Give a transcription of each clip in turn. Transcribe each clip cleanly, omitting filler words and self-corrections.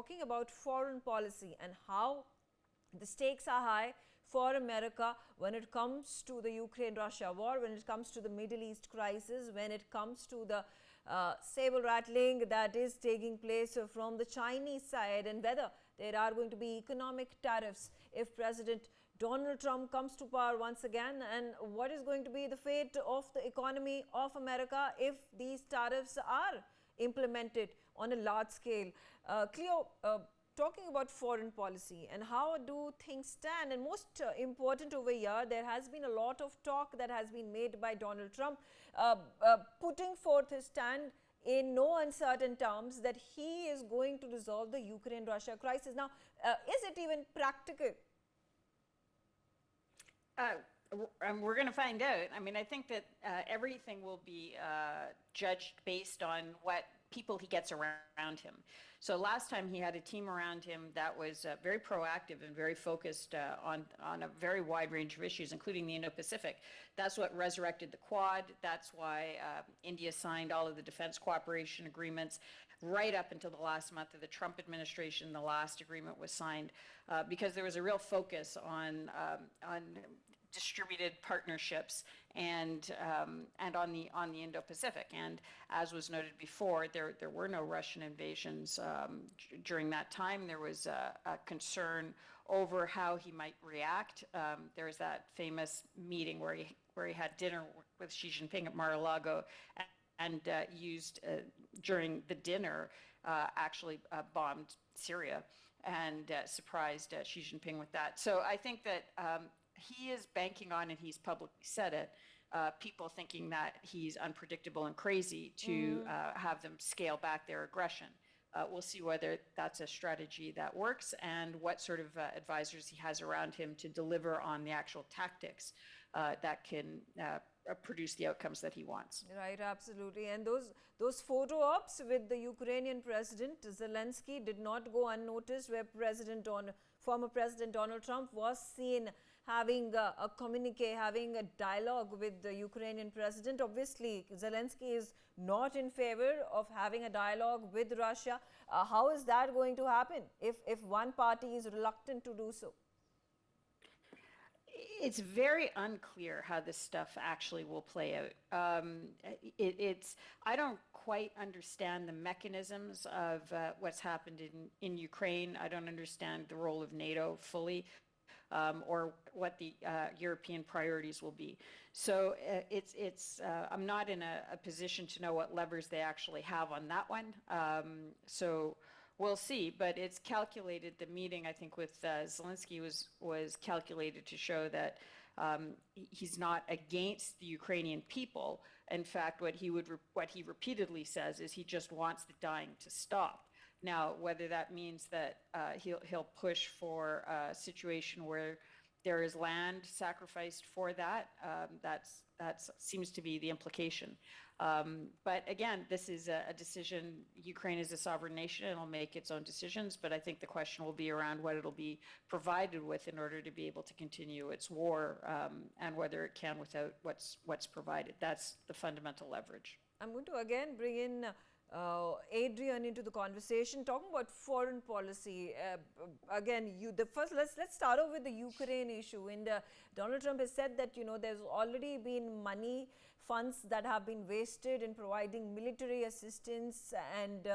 talking about foreign policy and how the stakes are high for America when it comes to the Ukraine-Russia war, when it comes to the Middle East crisis, when it comes to the saber rattling that is taking place from the Chinese side, and whether there are going to be economic tariffs if President Donald Trump comes to power once again, and what is going to be the fate of the economy of America if these tariffs are implemented on a large scale. Cleo, talking about foreign policy and how do things stand, and most important over here, there has been a lot of talk that has been made by Donald Trump putting forth his stand in no uncertain terms that he is going to resolve the Ukraine-Russia crisis. Now, is it even practical? We're going to find out. I mean, I think that everything will be judged based on what people he gets around him. So last time he had a team around him that was very proactive and very focused on a very wide range of issues, including the Indo-Pacific. That's what resurrected the Quad. That's why India signed all of the defense cooperation agreements right up until the last month of the Trump administration. The last agreement was signed because there was a real focus on distributed partnerships and on the Indo-Pacific. And as was noted before, there were no Russian invasions during that time. There was a concern over how he might react. There was that famous meeting where he had dinner with Xi Jinping at Mar-a-Lago and used during the dinner actually bombed Syria and surprised Xi Jinping with that. So I think that he is banking on, and he's publicly said it, people thinking that he's unpredictable and crazy to have them scale back their aggression. We'll see whether that's a strategy that works and what sort of advisors he has around him to deliver on the actual tactics that can produce the outcomes that he wants. Right, absolutely. And those photo ops with the Ukrainian president Zelensky did not go unnoticed, where former President Donald Trump was seen having a communique, having a dialogue with the Ukrainian president. Obviously, Zelensky is not in favor of having a dialogue with Russia. How is that going to happen if one party is reluctant to do so? It's very unclear how this stuff actually will play out. I don't quite understand the mechanisms of what's happened in Ukraine. I don't understand the role of NATO fully, or what the European priorities will be. So I'm not in a position to know what levers they actually have on that one. So we'll see, but it's calculated. The meeting, I think, with Zelensky was calculated to show that he's not against the Ukrainian people. In fact, what he repeatedly says is he just wants the dying to stop. Now, whether that means that he'll push for a situation where there is land sacrificed for that, that seems to be the implication. But again, this is a decision. Ukraine is a sovereign nation, and it'll make its own decisions. But I think the question will be around what it'll be provided with in order to be able to continue its war, and whether it can without what's provided. That's the fundamental leverage. I'm going to again bring in Adrian into the conversation, talking about foreign policy. Again, let's start off with the Ukraine issue. And Donald Trump has said that there's already been funds that have been wasted in providing military assistance, and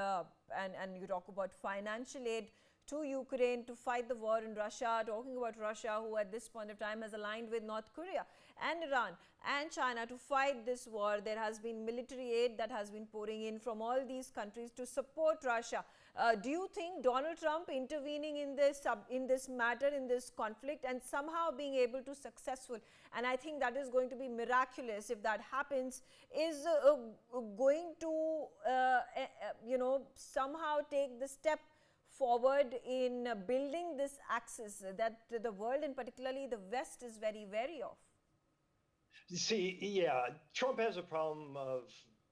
you talk about financial aid to Ukraine to fight the war in Russia, talking about Russia, who at this point of time has aligned with North Korea and Iran and China to fight this war. There has been military aid that has been pouring in from all these countries to support Russia. Do you think Donald Trump intervening in this matter, in this conflict, and somehow being able to successful, and I think that is going to be miraculous if that happens, is going to somehow take the step forward in building this axis that the world, and particularly the West, is very wary of? See, yeah, Trump has a problem of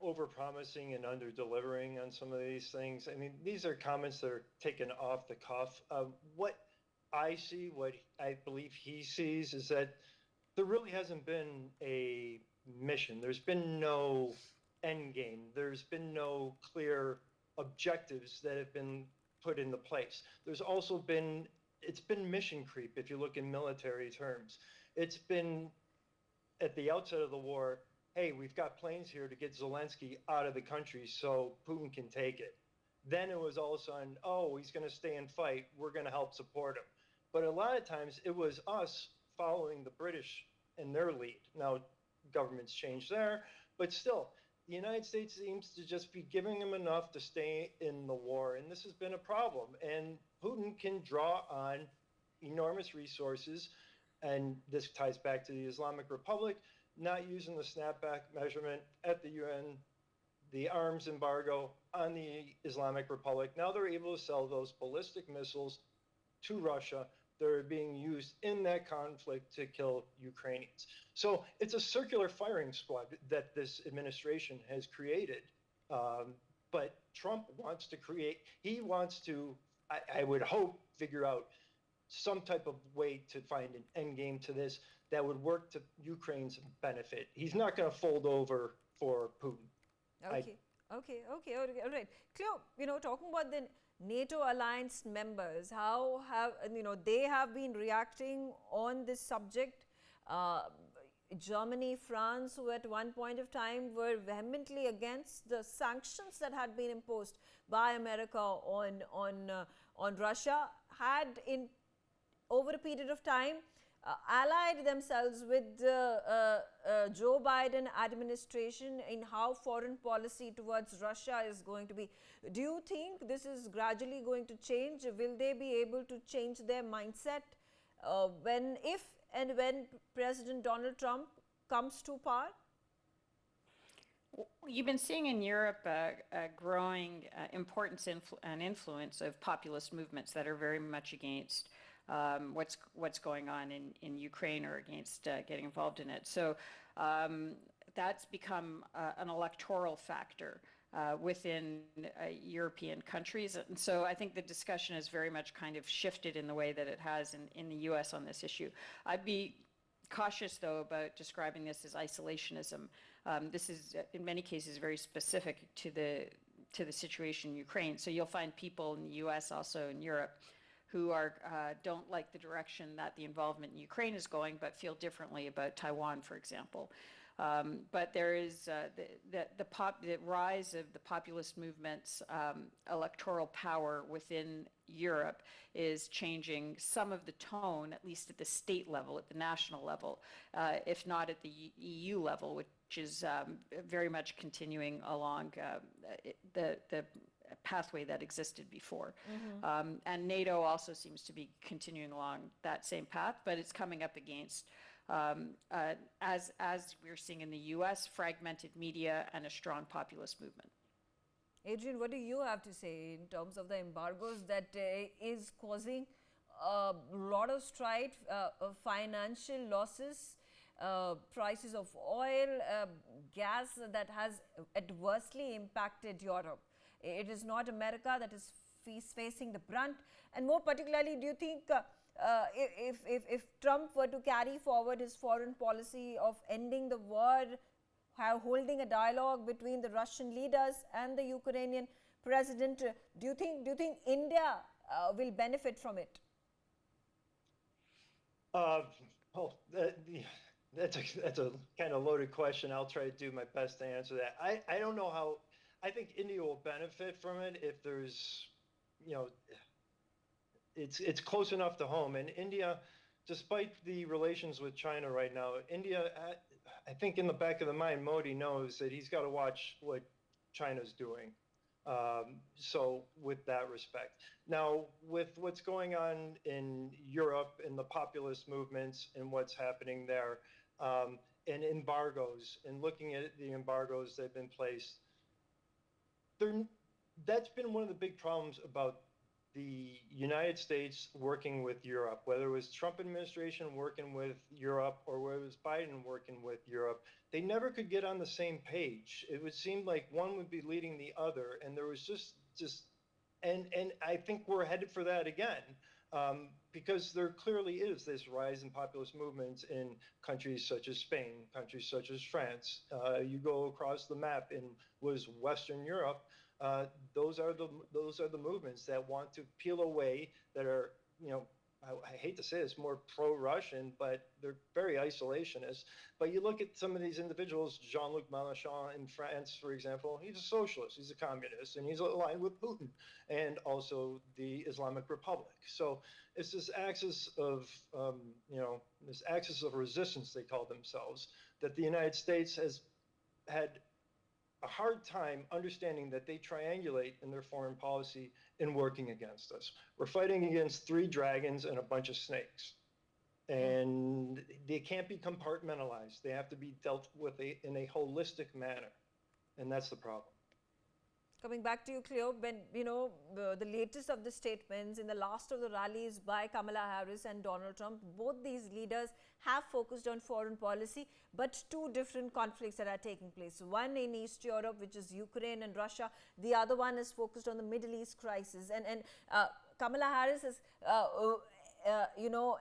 over-promising and under-delivering on some of these things. I mean, these are comments that are taken off the cuff. What I see, what I believe he sees, is that there really hasn't been a mission. There's been no end game. There's been no clear objectives that have been put into place. There's also been, it's been mission creep if you look in military terms. It's been at the outset of the war, hey, we've got planes here to get Zelensky out of the country so Putin can take it. Then it was all of a sudden, oh, he's going to stay and fight. We're going to help support him. But a lot of times it was us following the British in their lead. Now, governments change there, but still, the United States seems to just be giving them enough to stay in the war. And this has been a problem. And Putin can draw on enormous resources. And this ties back to the Islamic Republic, not using the snapback measurement at the UN, the arms embargo on the Islamic Republic. Now they're able to sell those ballistic missiles to Russia that are being used in that conflict to kill Ukrainians. So it's a circular firing squad that this administration has created. But Trump wants to create, he wants to, I would hope, figure out some type of way to find an end game to this that would work to Ukraine's benefit. He's not going to fold over for Putin. Okay, all right. Cleo, talking about the NATO alliance members, how have, they have been reacting on this subject. Germany, France, who at one point of time were vehemently against the sanctions that had been imposed by America on Russia, had over a period of time allied themselves with the Joe Biden administration in how foreign policy towards Russia is going to be. Do you think this is gradually going to change? Will they be able to change their mindset when President Donald Trump comes to power? You've been seeing in Europe a growing importance and influence of populist movements that are very much against what's going on in Ukraine or against getting involved in it. So that's become an electoral factor within European countries. And so I think the discussion has very much kind of shifted in the way that it has in the US on this issue. I'd be cautious, though, about describing this as isolationism. This is, in many cases, very specific to the situation in Ukraine. So you'll find people in the US, also in Europe, who don't like the direction that the involvement in Ukraine is going, but feel differently about Taiwan, for example. But there is the rise of the populist movements, electoral power within Europe is changing some of the tone, at least at the state level, at the national level, if not at the EU level, which is very much continuing along the pathway that existed before. Mm-hmm. And NATO also seems to be continuing along that same path, but it's coming up against, as we're seeing in the US, fragmented media and a strong populist movement. Adrian, what do you have to say in terms of the embargoes that is causing a lot of strife, financial losses, prices of oil, gas that has adversely impacted Europe? It is not America that is facing the brunt. And more particularly, do you think if Trump were to carry forward his foreign policy of ending the war, holding a dialogue between the Russian leaders and the Ukrainian president, do you think India will benefit from it? That's a kind of loaded question. I'll try to do my best to answer that. I don't know how. I think India will benefit from it if there's, it's close enough to home. And India, despite the relations with China right now, India, I think in the back of the mind, Modi knows that he's got to watch what China's doing. So with that respect. Now, with what's going on in Europe and the populist movements and what's happening there, and embargoes, and looking at the embargoes that have been placed, that's been one of the big problems about the United States working with Europe, whether it was Trump administration working with Europe or whether it was Biden working with Europe. They never could get on the same page. It would seem like one would be leading the other, and there was just and I think we're headed for that again, because there clearly is this rise in populist movements in countries such as Spain, countries such as France. You go across the map in Western Europe, those are the movements that want to peel away, that are, I hate to say this, more pro-Russian, but they're very isolationist. But you look at some of these individuals, Jean-Luc Mélenchon in France, for example, he's a socialist, he's a communist, and he's aligned with Putin and also the Islamic Republic. So it's this axis of, this axis of resistance, they call themselves, that the United States has had a hard time understanding that they triangulate in their foreign policy in working against us. We're fighting against three dragons and a bunch of snakes. And they can't be compartmentalized. They have to be dealt with in a holistic manner. And that's the problem. Coming back to you, Cleo, when the latest of the statements in the last of the rallies by Kamala Harris and Donald Trump, both these leaders have focused on foreign policy, but two different conflicts that are taking place. One in East Europe, which is Ukraine and Russia. The other one is focused on the Middle East crisis. And Kamala Harris has,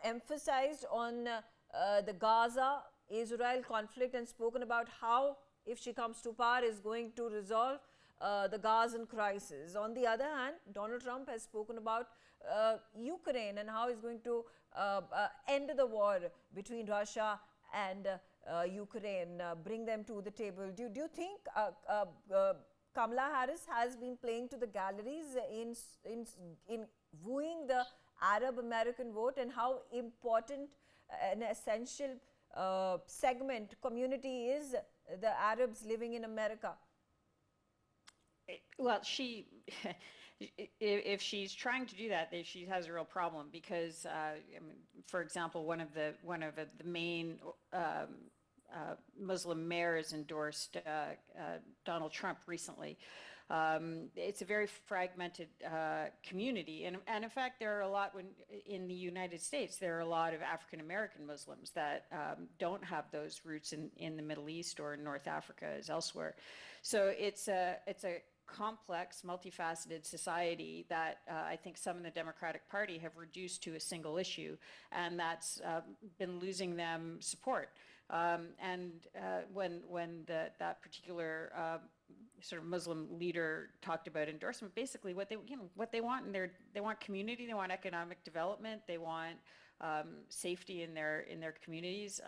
emphasized on the Gaza-Israel conflict and spoken about how, if she comes to power, is going to resolve the Gazan crisis. On the other hand, Donald Trump has spoken about Ukraine and how he's going to end the war between Russia and Ukraine, bring them to the table. Do you think Kamala Harris has been playing to the galleries in wooing the Arab American vote, and how important an essential community is the Arabs living in America? Well, if she's trying to do that, she has a real problem, because, for example, one of the main Muslim mayors endorsed Donald Trump recently. It's a very fragmented community, and in fact, there are a lot in the United States. There are a lot of African American Muslims that don't have those roots in the Middle East or in North Africa as elsewhere. So it's a complex, multifaceted society that I think some in the Democratic Party have reduced to a single issue, and that's been losing them support. And when that particular sort of Muslim leader talked about endorsement, basically what they want they want community, they want economic development, they want safety in their communities,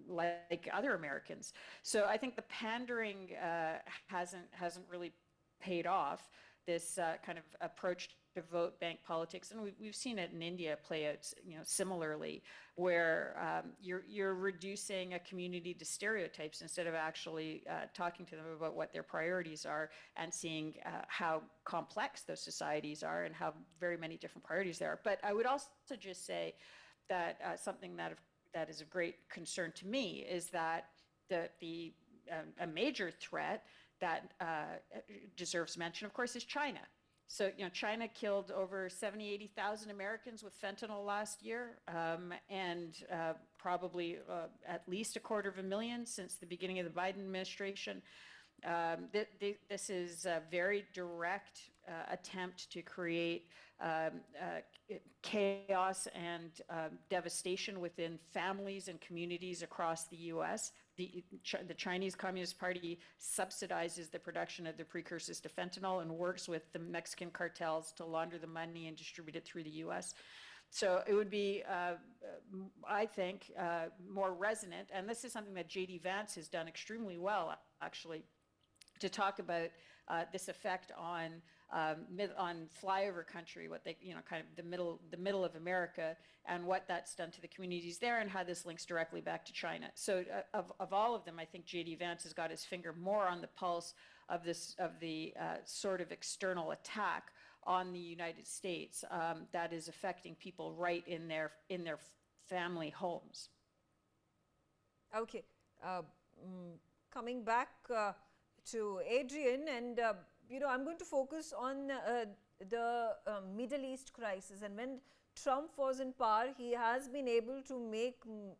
like other Americans. So I think the pandering hasn't really paid off. This kind of approach to vote bank politics, and we've seen it in India play out, similarly, where you're reducing a community to stereotypes instead of actually talking to them about what their priorities are, and seeing how complex those societies are and how very many different priorities there are. But I would also just say that something that is of great concern to me is that a major threat that deserves mention, of course, is China. So, China killed over 80,000 Americans with fentanyl last year, and probably at least 250,000 since the beginning of the Biden administration. This is a very direct attempt to create chaos and devastation within families and communities across the U.S. The Chinese Communist Party subsidizes the production of the precursors to fentanyl and works with the Mexican cartels to launder the money and distribute it through the U.S. So it would be, I think, more resonant, and this is something that J.D. Vance has done extremely well, actually, to talk about this effect on flyover country, what they, kind of the middle of America, and what that's done to the communities there, and how this links directly back to China. So of all of them, I think J.D. Vance has got his finger more on the pulse of the sort of external attack on the United States that is affecting people right in their family homes. Okay, coming back to Adrian, and I'm going to focus on the Middle East crisis. And when Trump was in power, he has been able to make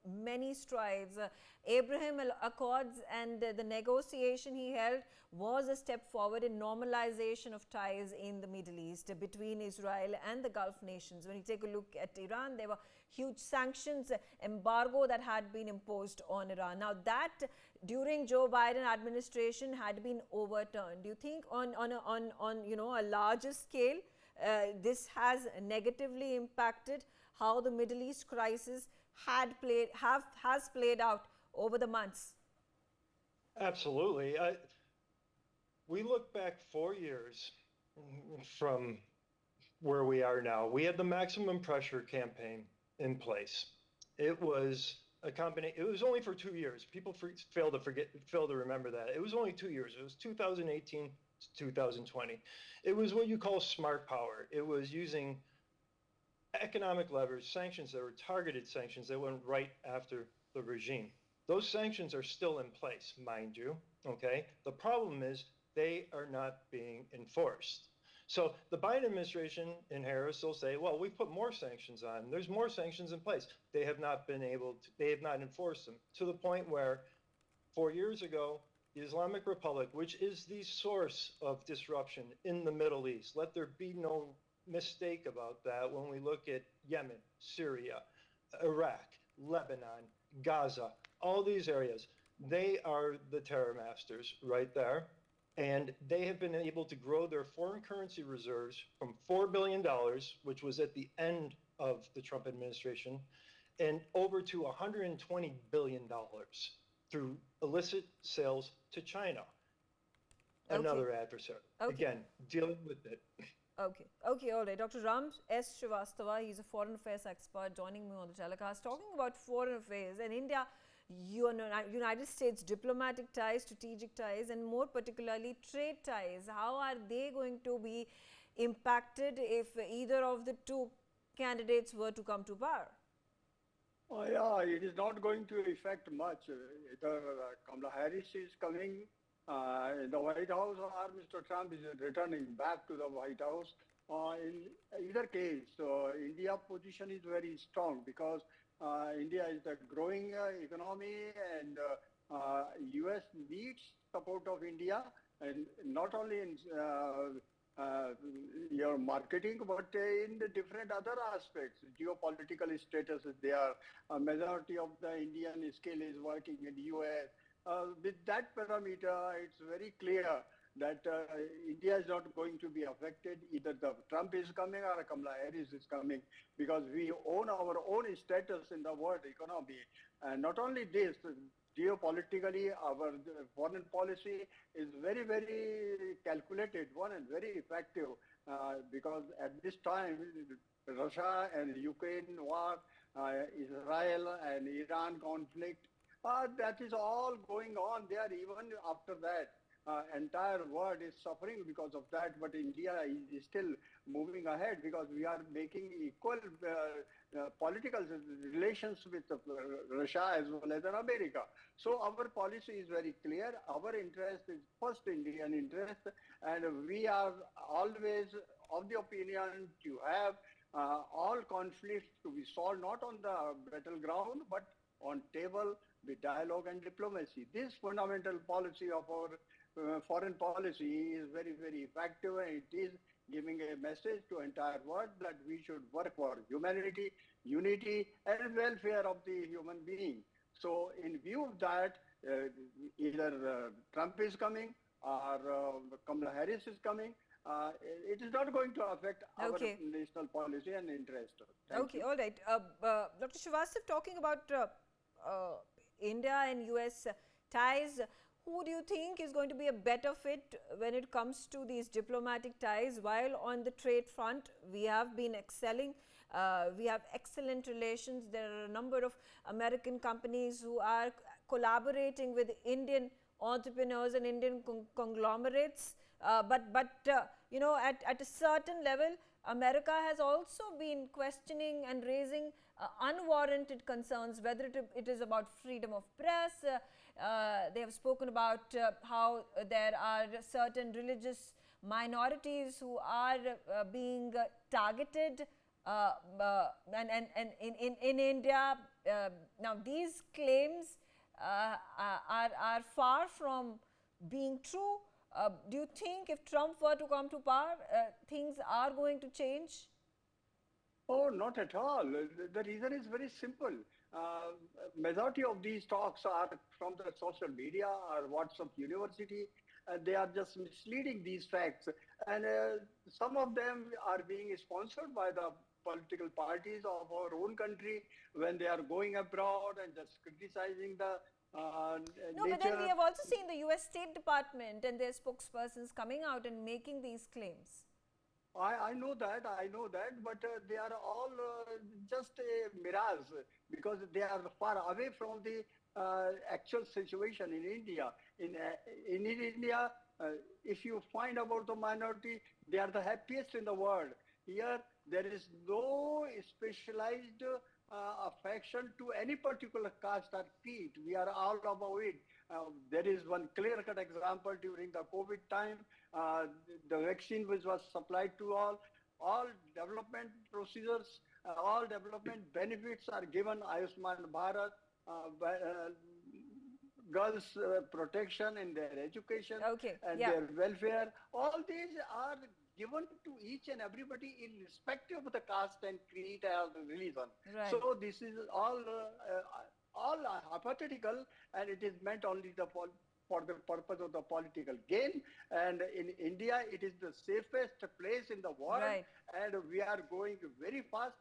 many strides. Abraham Accords and the negotiation he held was a step forward in normalization of ties in the Middle East between Israel and the Gulf nations. When you take a look at Iran, there were huge sanctions, embargo that had been imposed on Iran. Now that during Joe Biden administration had been overturned. Do you think on a larger scale, this has negatively impacted how the Middle East crisis has played out over the months? Absolutely. We look back 4 years from where we are now. We had the maximum pressure campaign in place. It was a combination. It was only for 2 years. People fail to remember that. It was only 2 years. It was 2018 to 2020. It was what you call smart power. It was using economic levers, sanctions that were targeted sanctions that went right after the regime. Those sanctions are still in place, mind you, okay? The problem is they are not being enforced. So the Biden administration and Harris will say, well, we put more sanctions on. There's more sanctions in place. They have not enforced them, to the point where 4 years ago, the Islamic Republic, which is the source of disruption in the Middle East, let there be no mistake about that when we look at Yemen, Syria, Iraq, Lebanon, Gaza, all these areas, they are the terror masters right there. And they have been able to grow their foreign currency reserves from $4 billion, which was at the end of the Trump administration, and over to $120 billion through illicit sales to China, another adversary. Okay. Again, dealing with it. Okay, all right. Dr. Ram S. Srivastava, he's a foreign affairs expert joining me on the telecast, talking about foreign affairs and India, United States diplomatic ties, strategic ties, and more particularly trade ties. How are they going to be impacted if either of the two candidates were to come to power? Yeah, it is not going to affect much. Either Kamala Harris is coming in the White House or Mr. Trump is returning back to the White House. In either case, India's position is very strong because India is a growing economy and US needs support of India, and not only in your marketing, but in the different other aspects. Geopolitical status is there. A majority of the Indian scale is working in the US. With that parameter, it's very clear that India is not going to be affected. Either the Trump is coming or Kamala Harris is coming, because we own our own status in the world economy. And not only this, geopolitically, our foreign policy is very, very calculated one and very effective, because at this time, Russia and Ukraine war, Israel and Iran conflict, that is all going on there. Even after that, entire world is suffering because of that, but India is still moving ahead because we are making equal political relations with Russia as well as America. So our policy is very clear. Our interest is first Indian interest, and we are always of the opinion to have all conflicts to be solved not on the battleground but on table with dialogue and diplomacy. This fundamental policy of our foreign policy is very, very effective, and it is giving a message to entire world that we should work for humanity, unity, and welfare of the human being. So in view of that, either Trump is coming or Kamala Harris is coming, it is not going to affect our national policy and interest. Thank you. All right. Dr. Srivastava, talking about India and US ties, who do you think is going to be a better fit when it comes to these diplomatic ties? While on the trade front, we have been excelling. We have excellent relations. There are a number of American companies who are collaborating with Indian entrepreneurs and Indian conglomerates. But at a certain level, America has also been questioning and raising unwarranted concerns, whether it is about freedom of press. They have spoken about how there are certain religious minorities who are being targeted And in India, now these claims are far from being true. Do you think if Trump were to come to power, things are going to change? Oh, not at all. The reason is very simple. Majority of these talks are from the social media or WhatsApp University. They are just misleading these facts. And some of them are being sponsored by the political parties of our own country when they are going abroad and just criticizing the No, but then we have also seen the US State Department and their spokespersons coming out and making these claims. I know that, but they are all just a mirage because they are far away from the actual situation in India. In India, if you find about the minority, they are the happiest in the world. Here, there is no specialized affection to any particular caste or creed. We are all above it. There is one clear-cut example during the COVID time. The vaccine which was supplied to all development procedures, all development benefits are given. Ayushman Bharat, girls' protection in their education and their welfare. All these are given to each and everybody irrespective of the caste and creed or religion. Right. So this is all hypothetical, and it is meant only for the purpose of the political gain. And in India, it is the safest place in the world, Right. and we are going very fast.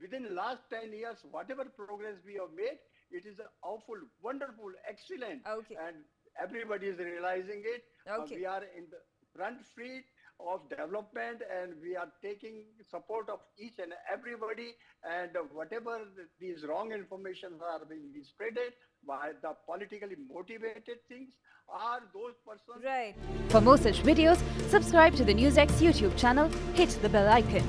Within the last 10 years, whatever progress we have made, it is awful, wonderful, excellent. Okay. And everybody is realizing it. Okay. We are in the front feet of development, and we are taking support of each and everybody. And whatever these wrong informations are being spreaded by the politically motivated things, are those persons. Right. For more such videos, subscribe to the NewsX YouTube channel, hit the bell icon.